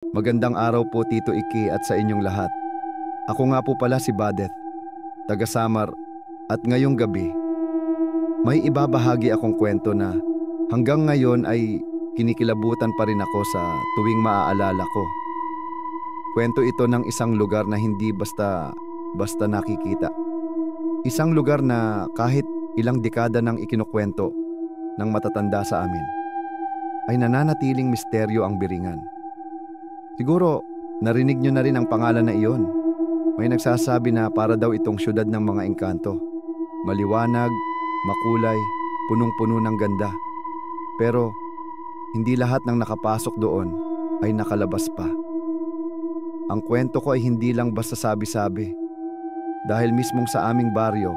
Magandang araw po Tito Iki at sa inyong lahat. Ako nga po pala si Badeth, taga Samar, at ngayong gabi, may ibabahagi akong kwento na hanggang ngayon ay kinikilabutan pa rin ako sa tuwing maaalala ko. Kwento ito ng isang lugar na hindi basta nakikita. Isang lugar na kahit ilang dekada nang ikinukwento ng matatanda sa amin, ay nananatiling misteryo ang Biringan. Siguro, narinig nyo na rin ang pangalan na iyon. May nagsasabi na para daw itong syudad ng mga engkanto. Maliwanag, makulay, punong-puno ng ganda. Pero, hindi lahat ng nakapasok doon ay nakalabas pa. Ang kwento ko ay hindi lang basta sabi-sabi. Dahil mismong sa aming baryo,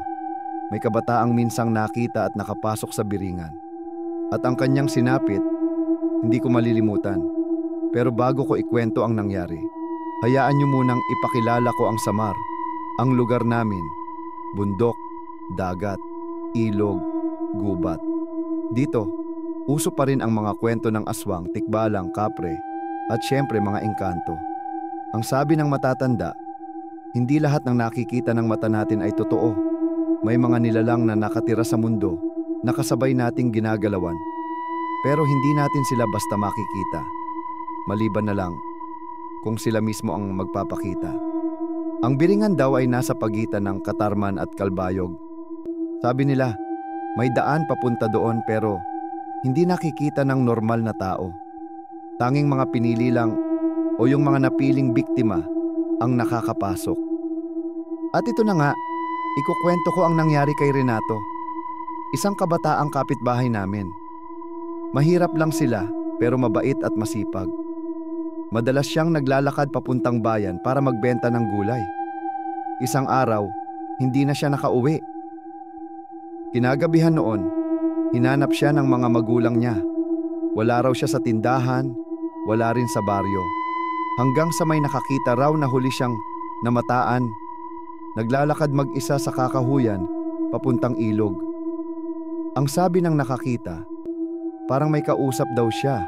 may kabataang minsang nakita at nakapasok sa Biringan. At ang kanyang sinapit, hindi ko malilimutan. Pero bago ko ikwento ang nangyari, hayaan niyo munang ipakilala ko ang Samar, ang lugar namin, bundok, dagat, ilog, gubat. Dito, uso pa rin ang mga kwento ng aswang, tikbalang, kapre, at syempre mga engkanto. Ang sabi ng matatanda, hindi lahat ng nakikita ng mata natin ay totoo. May mga nilalang na nakatira sa mundo na kasabay nating ginagalawan. Pero hindi natin sila basta makikita. Maliban na lang kung sila mismo ang magpapakita. Ang Biringan daw ay nasa pagitan ng Katarman at Kalbayog. Sabi nila, may daan papunta doon pero hindi nakikita ng normal na tao. Tanging mga pinili lang o yung mga napiling biktima ang nakakapasok. At ito na nga, ikukwento ko ang nangyari kay Renato, isang kabataang kapitbahay namin. Mahirap lang sila pero mabait at masipag. Madalas siyang naglalakad papuntang bayan para magbenta ng gulay. Isang araw, hindi na siya nakauwi. Kinagabihan noon, hinanap siya ng mga magulang niya. Wala raw siya sa tindahan, wala rin sa baryo. Hanggang sa may nakakita raw na huli siyang namataan. Naglalakad mag-isa sa kakahuyan papuntang ilog. Ang sabi ng nakakita, parang may kausap daw siya,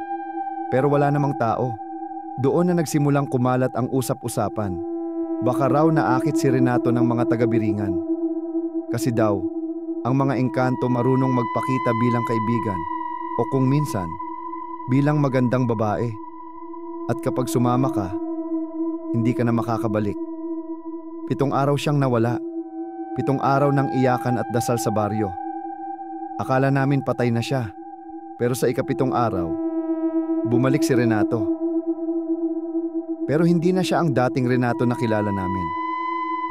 pero wala namang tao. Doon na nagsimulang kumalat ang usap-usapan. Baka raw naakit si Renato ng mga taga-Biringan. Kasi daw, ang mga engkanto marunong magpakita bilang kaibigan o kung minsan, bilang magandang babae. At kapag sumama ka, hindi ka na makakabalik. 7 araw siyang nawala. 7 araw ng iyakan at dasal sa baryo. Akala namin patay na siya. Pero sa ika-7 araw, bumalik si Renato. Pero hindi na siya ang dating Renato na kilala namin.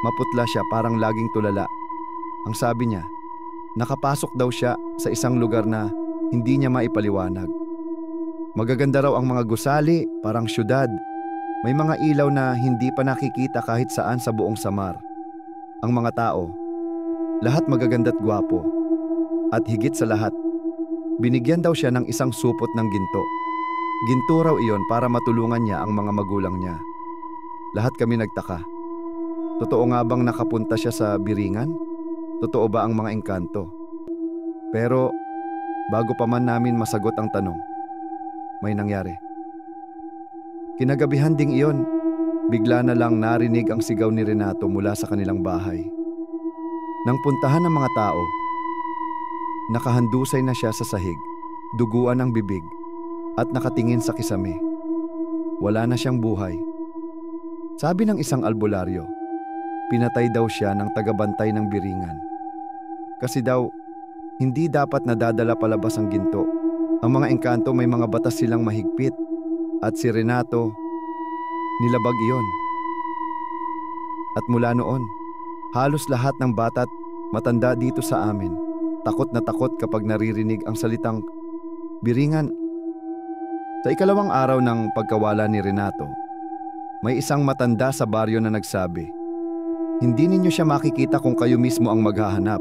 Maputla siya, parang laging tulala. Ang sabi niya, nakapasok daw siya sa isang lugar na hindi niya maipaliwanag. Magaganda raw ang mga gusali, parang syudad. May mga ilaw na hindi pa nakikita kahit saan sa buong Samar. Ang mga tao, lahat magaganda't gwapo. At higit sa lahat, binigyan daw siya ng isang supot ng ginto. Ginto raw iyon para matulungan niya ang mga magulang niya. Lahat kami nagtaka. Totoo nga bang nakapunta siya sa Biringan? Totoo ba ang mga engkanto? Pero bago pa man namin masagot ang tanong, may nangyari. Kinagabihan ding iyon, bigla na lang narinig ang sigaw ni Renato mula sa kanilang bahay. Nang puntahan ng mga tao, nakahandusay na siya sa sahig, duguan ang bibig, at nakatingin sa kisame. Wala na siyang buhay. Sabi ng isang albularyo, pinatay daw siya ng tagabantay ng Biringan. Kasi daw, hindi dapat nadadala palabas ang ginto. Ang mga engkanto may mga batas silang mahigpit. At si Renato, nilabag iyon. At mula noon, halos lahat ng bata't matanda dito sa amin, takot na takot kapag naririnig ang salitang Biringan. Sa ikalawang araw ng pagkawala ni Renato, may isang matanda sa baryo na nagsabi, hindi ninyo siya makikita kung kayo mismo ang maghahanap.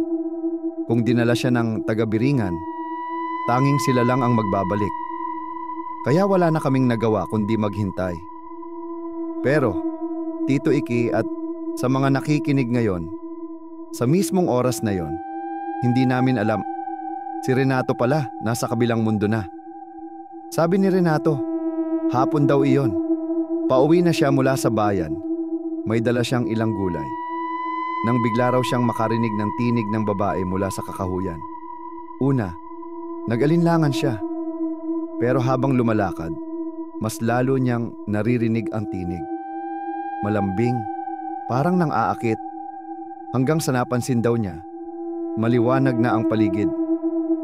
Kung dinala siya ng taga-Biringan, tanging sila lang ang magbabalik. Kaya wala na kaming nagawa kundi maghintay. Pero, Tito Iki at sa mga nakikinig ngayon, sa mismong oras na yon, hindi namin alam, si Renato pala nasa kabilang mundo na. Sabi ni Renato, hapon daw iyon. Pauwi na siya mula sa bayan. May dala siyang ilang gulay. Nang bigla raw siyang makarinig ng tinig ng babae mula sa kakahuyan. Una, nag-alinlangan siya. Pero habang lumalakad, mas lalo niyang naririnig ang tinig. Malambing, parang nang aakit. Hanggang sa napansin daw niya, maliwanag na ang paligid.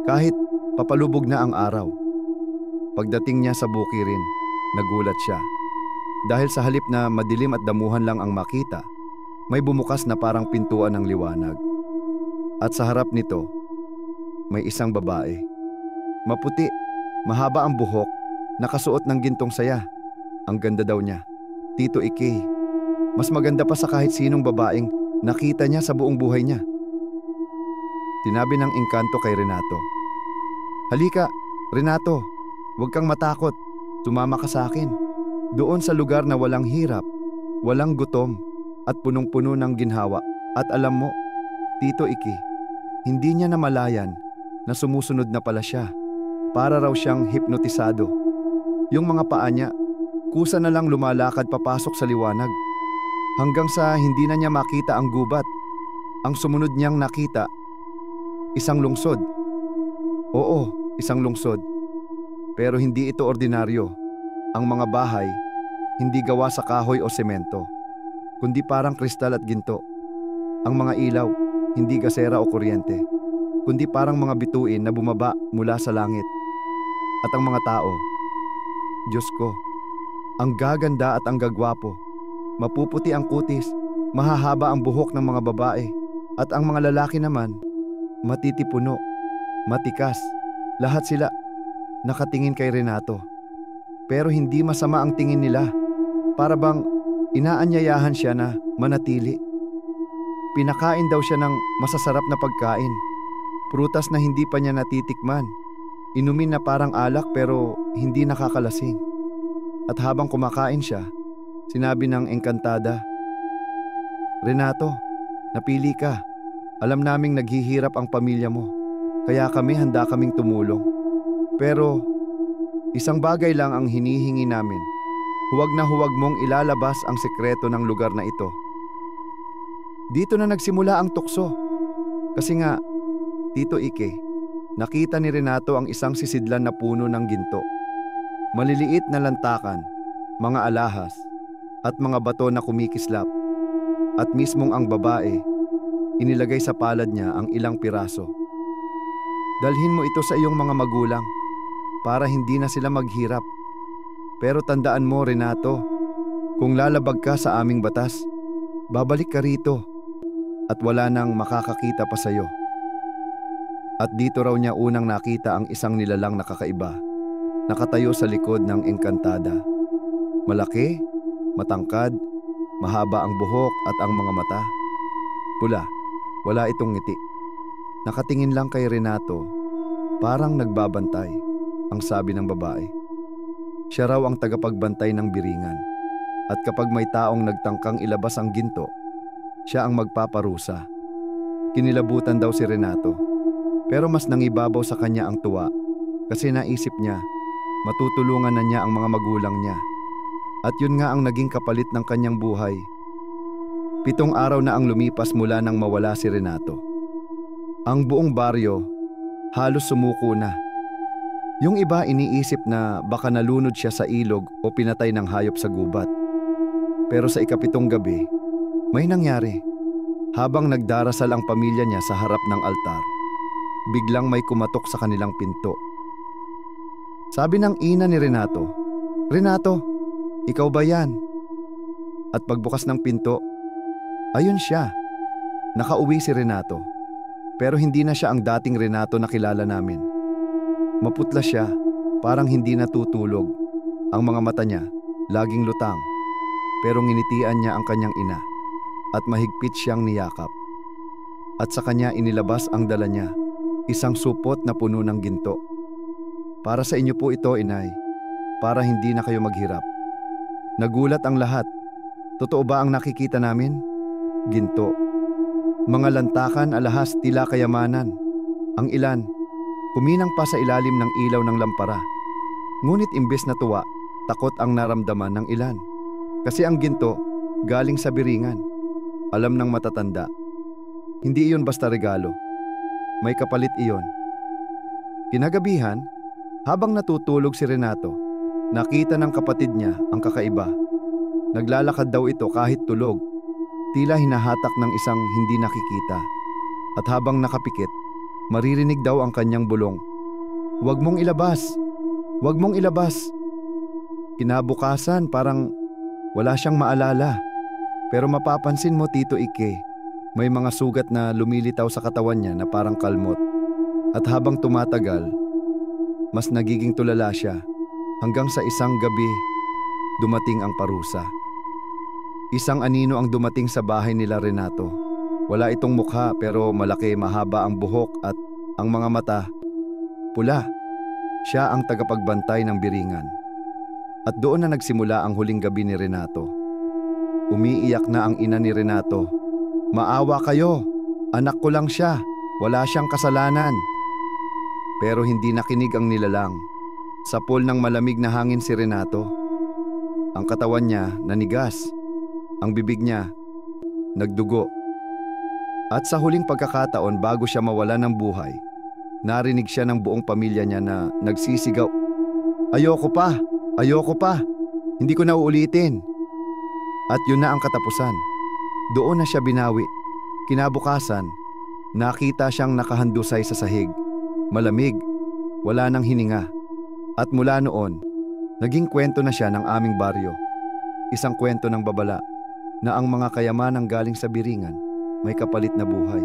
Kahit papalubog na ang araw. Pagdating niya sa bukirin, nagulat siya. Dahil sa halip na madilim at damuhan lang ang makita, may bumukas na parang pintuan ng liwanag. At sa harap nito, may isang babae. Maputi, mahaba ang buhok, nakasuot ng gintong saya. Ang ganda daw niya. Tito Ikey, mas maganda pa sa kahit sinong babaeng nakita niya sa buong buhay niya. Sinabi ng engkanto kay Renato, "Halika, Renato, huwag kang matakot. Sumama ka sa akin. Doon sa lugar na walang hirap, walang gutom, at punong-puno ng ginhawa. At alam mo, Tito Ikey, hindi niya namalayan na sumusunod na pala siya. Para raw siyang hipnotisado. Yung mga paa niya, kusa na lang lumalakad papasok sa liwanag. Hanggang sa hindi na niya makita ang gubat. Ang sumunod niyang nakita, isang lungsod. Oo, isang lungsod. Pero hindi ito ordinaryo. Ang mga bahay, hindi gawa sa kahoy o semento, kundi parang kristal at ginto. Ang mga ilaw, hindi gasera o kuryente, kundi parang mga bituin na bumaba mula sa langit. At ang mga tao, Diyos ko, ang gaganda at ang gagwapo. Mapuputi ang kutis, mahahaba ang buhok ng mga babae, at ang mga lalaki naman, matitipuno, matikas. Lahat sila nakatingin kay Renato. Pero hindi masama ang tingin nila. Para bang inaanyayahan siya na manatili. Pinakain daw siya ng masasarap na pagkain. Prutas na hindi pa niya natitikman. Inumin na parang alak pero hindi nakakalasing. At habang kumakain siya, sinabi ng engkantada, "Renato, napili ka. Alam naming naghihirap ang pamilya mo. Kaya handa kaming tumulong. Pero isang bagay lang ang hinihingi namin. Huwag na huwag mong ilalabas ang sekreto ng lugar na ito." Dito na nagsimula ang tukso. Kasi nga, Tito Ikey, nakita ni Renato ang isang sisidlan na puno ng ginto. Maliliit na lantakan, mga alahas, at mga bato na kumikislap. At mismong ang babae, inilagay sa palad niya ang ilang piraso. "Dalhin mo ito sa iyong mga magulang para hindi na sila maghirap. Pero tandaan mo, Renato, kung lalabag ka sa aming batas, babalik ka rito at wala nang makakakita pa sa iyo." At dito raw niya unang nakita ang isang nilalang na kakaiba, nakatayo sa likod ng engkantada. Malaki, matangkad, mahaba ang buhok at ang mga mata. Pula, wala itong ngiti. Nakatingin lang kay Renato, parang nagbabantay, ang sabi ng babae. Siya raw ang tagapagbantay ng biringan. At kapag may taong nagtangkang ilabas ang ginto, siya ang magpaparusa. Kinilabutan daw si Renato. Pero mas nangibabaw sa kanya ang tuwa kasi naisip niya, matutulungan na niya ang mga magulang niya. At yun nga ang naging kapalit ng kanyang buhay. 7 araw na ang lumipas mula nang mawala si Renato. Ang buong baryo halos sumuko na. Yung iba iniisip na baka nalunod siya sa ilog o pinatay ng hayop sa gubat. Pero sa ika-7 gabi, may nangyari. Habang nagdarasal ang pamilya niya sa harap ng altar, biglang may kumatok sa kanilang pinto. Sabi ng ina ni Renato, "Renato, ikaw ba yan?" At pagbukas ng pinto, ayun siya. Nakauwi si Renato. Pero hindi na siya ang dating Renato na kilala namin. Maputla siya, parang hindi natutulog. Ang mga mata niya, laging lutang. Pero nginitian niya ang kanyang ina at mahigpit siyang niyakap. At sa kanya inilabas ang dala niya, isang supot na puno ng ginto. "Para sa inyo po ito, inay, para hindi na kayo maghirap." Nagulat ang lahat. Totoo ba ang nakikita namin? Ginto. Mga lantakan, alahas, tila kayamanan. Ang ilan, kuminang pa sa ilalim ng ilaw ng lampara. Ngunit imbes na tuwa, takot ang naramdaman ng ilan. Kasi ang ginto, galing sa biringan. Alam ng matatanda. Hindi iyon basta regalo. May kapalit iyon. Kinagabihan, habang natutulog si Renato, nakita ng kapatid niya ang kakaiba. Naglalakad daw ito kahit tulog, tila hinahatak ng isang hindi nakikita. At habang nakapikit, maririnig daw ang kanyang bulong. "Huwag mong ilabas! Huwag mong ilabas!" Kinabukasan parang wala siyang maalala. Pero mapapansin mo, Tito Ike, may mga sugat na lumilitaw sa katawan niya na parang kalmot. At habang tumatagal, mas nagiging tulala siya hanggang sa isang gabi dumating ang parusa. Isang anino ang dumating sa bahay nila Renato. Wala itong mukha pero malaki, mahaba ang buhok at ang mga mata pula. Siya ang tagapagbantay ng biringan. At doon na nagsimula ang huling gabi ni Renato. Umiiyak na ang ina ni Renato. "Maawa kayo, anak ko lang siya, wala siyang kasalanan." Pero hindi nakinig ang nilalang. Sa pool ng malamig na hangin si Renato. Ang katawan niya nanigas, ang bibig niya nagdugo. At sa huling pagkakataon bago siya mawala ng buhay, narinig siya ng buong pamilya niya na nagsisigaw, "Ayoko pa! Ayoko pa! Hindi ko na uulitin!" At yun na ang katapusan. Doon na siya binawi. Kinabukasan, nakita siyang nakahandusay sa sahig. Malamig, wala nang hininga. At mula noon, naging kwento na siya ng aming baryo. Isang kwento ng babala na ang mga kayamanang galing sa biringan may kapalit na buhay.